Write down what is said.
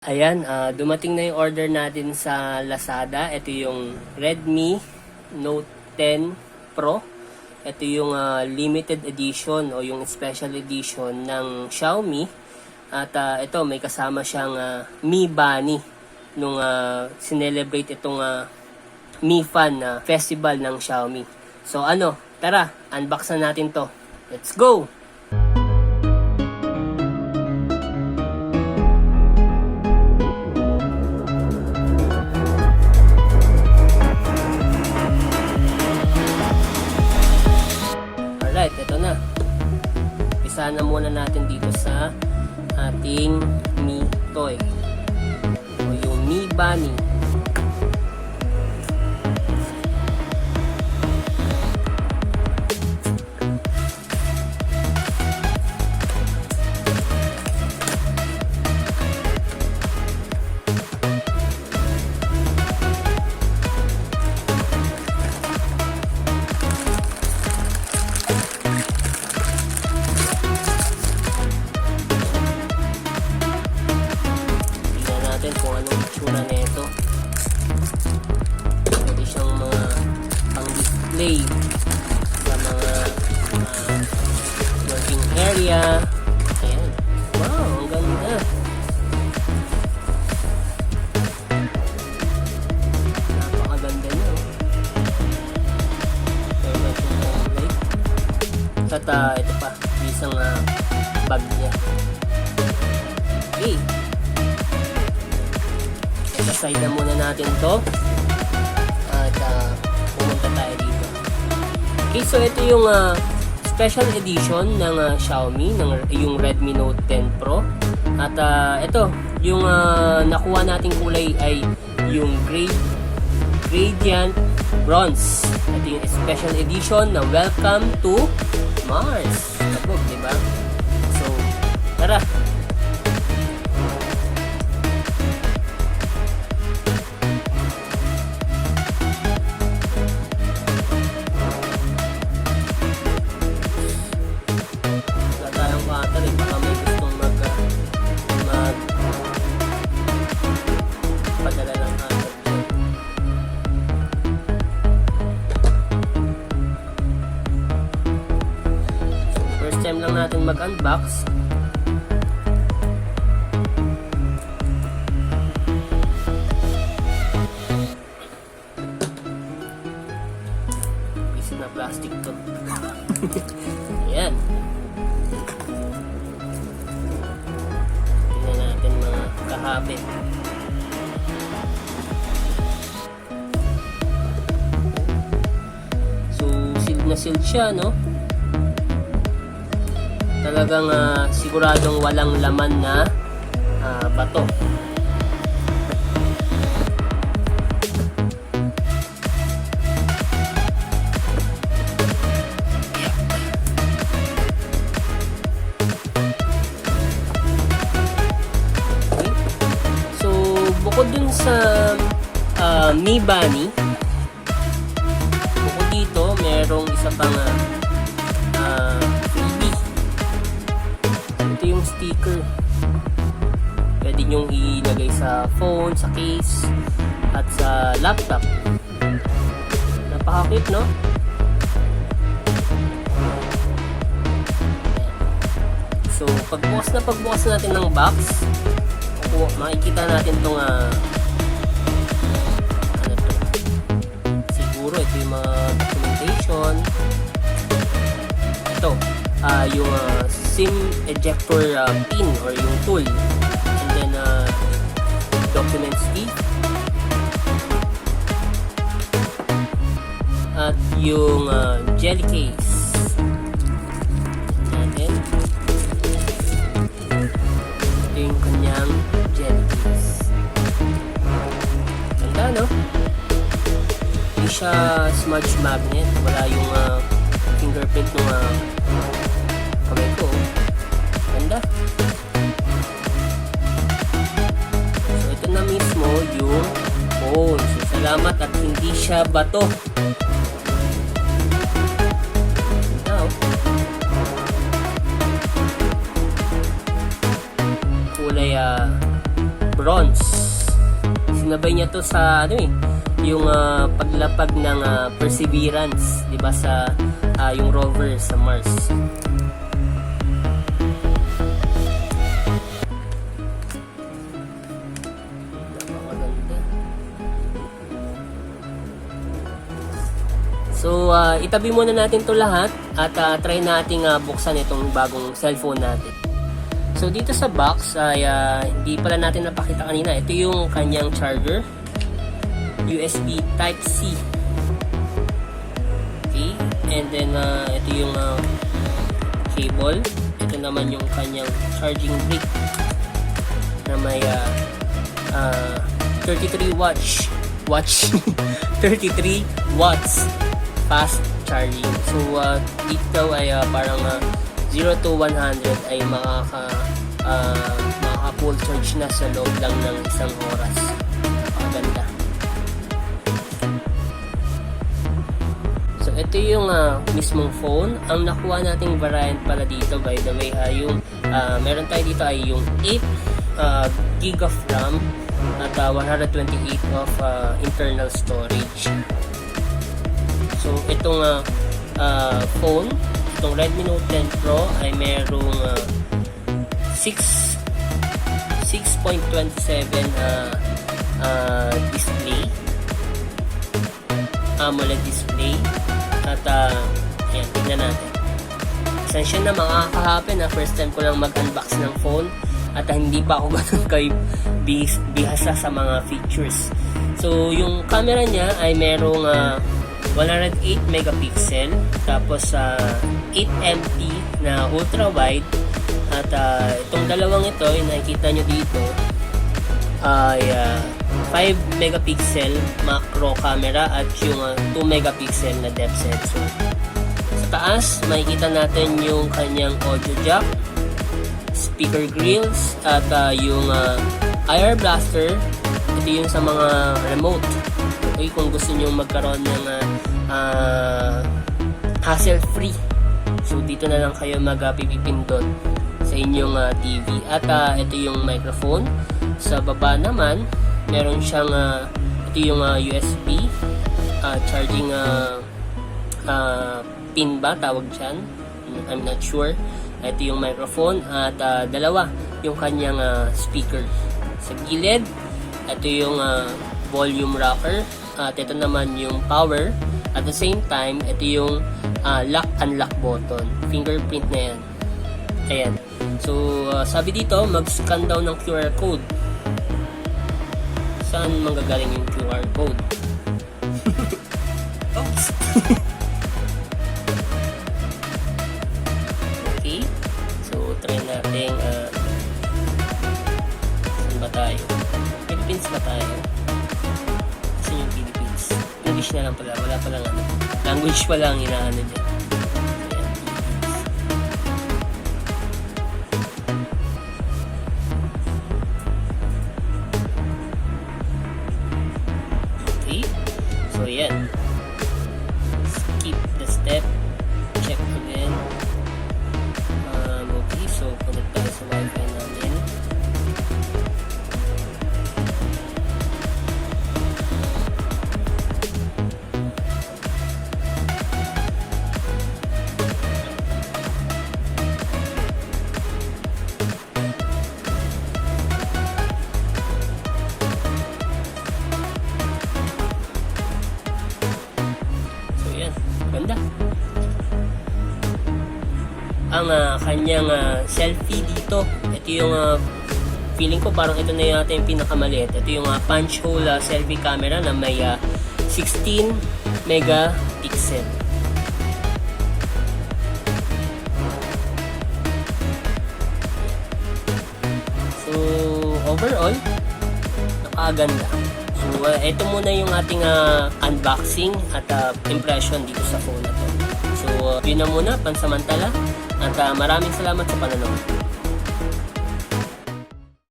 Ayan, dumating na yung order natin sa Lazada. Ito yung Redmi Note 10 Pro. Ito yung limited edition o yung special edition ng Xiaomi. At ito, may kasama siyang Mi Bunny nung sinelebrate itong Mi Fan festival ng Xiaomi. So tara, unbox na natin to. Let's go! Alright, ito na. Isa na muna natin dito sa ating Mi Toy o yung Mi Bunny. Kung anong itsura nito. Pwede siyang mga pang-display sa mga working area. Ayan. Wow, ang ganda. Napakaganda niya. At ito pa, isang bag niya. Okay. Side na muna natin to at pumunta tayo dito. Okay, so ito yung special edition ng Xiaomi, yung Redmi Note 10 Pro. At ito, yung nakuha nating kulay ay yung gradient bronze. Ito yung special edition na Welcome to Mars. Kabog, diba? So, tara! Time lang natin mag-unbox. Piece na plastic to. Ayan. Tingnan natin mga kahapit. So, sealed na sealed siya, no? Talagang siguradong walang laman na bato. Okay. So, bukod dun sa Mi Bunny, bukod dito, merong isa pang yung sticker. Pwede nyong ilagay sa phone, sa case, at sa laptop. Napaka-cute, no? So, pagbukas natin ng box, makikita natin itong siguro ito yung mga documentation. Ito yung SIM ejector pin or yung tool, and then documents key at yung jelly case natin. Ito yung kanyang jelly case. Ganda, no? Hindi siya smudge magnet, wala yung fingerprint ng kamay ko. Ganda. So, ito na mismo yung phone. So, salamat at hindi siya bato. Ganda, oh. Kulay bronze. gabay niya to sa ano yung paglapag ng Perseverance, 'di ba, sa yung rover sa Mars. So, itabi muna natin to lahat at try nating buksan itong bagong cellphone natin. So, dito sa box ay hindi pala natin napakita kanina. Ito yung kanyang charger. USB Type-C. Okay. And then, ito yung cable. Ito naman yung kanyang charging brick na may 33 watts 33 watts fast charging. So, dito ay parang 0 to 100 ay makaka-full charge na sa loob lang ng isang oras. Napakaganda. So, ito yung mismong phone. Ang nakuha nating variant pala dito, by the way, yung meron tayo dito ay yung 8 gig of RAM at 128 of internal storage. So, itong phone, itong Redmi Note 10 Pro ay merong 6.27 display, AMOLED display. At ayan, tignan natin. Essential na makaka-happen first time ko lang mag-unbox ng phone at hindi pa ako ganun kay bihasa sa mga features. So, yung camera niya ay merong 108 megapixel, tapos 8 MP na ultra wide, at itong dalawang ito, yung nakikita nyo dito ay 5 megapixel macro camera at yung 2 megapixel na depth sensor. Sa taas, makikita natin yung kanyang audio jack, speaker grills, at yung IR blaster. Ito yung sa mga remote. Okay, kung gusto nyo magkaroon ng hassle-free, so dito na lang kayo magpipindot sa inyong TV. At ito yung microphone. Sa baba naman, meron siyang ito yung USB charging pin ba tawag dyan, I'm not sure. Ito yung microphone at dalawa yung kanyang speaker. Sa gilid, ito yung volume rocker. At ito naman yung power. At the same time, ito yung lock-unlock button. Fingerprint na yan. Ayan. So, sabi dito, mag-scan daw ng QR code. Saan manggagaling yung QR code? Oops! Okay. So, try natin. Saan ba tayo? Philippines ba tayo? Saan yung Philippines? English na lang pala. Wala palang language pa lang inaano niya. Okay. So, yan. Skip the step. Check again. Okay. So, connect tayo sa Wi-Fi namin. Ganda. Ang kanyang selfie dito, ito yung feeling ko parang ito na yata yung pinakamaliit. Ito yung punch hole selfie camera na may 16 megapixel. So overall, napakaganda. So, ito muna yung ating unboxing at impression dito sa phone na to. So, yun na muna, pansamantala. At maraming salamat sa panonood.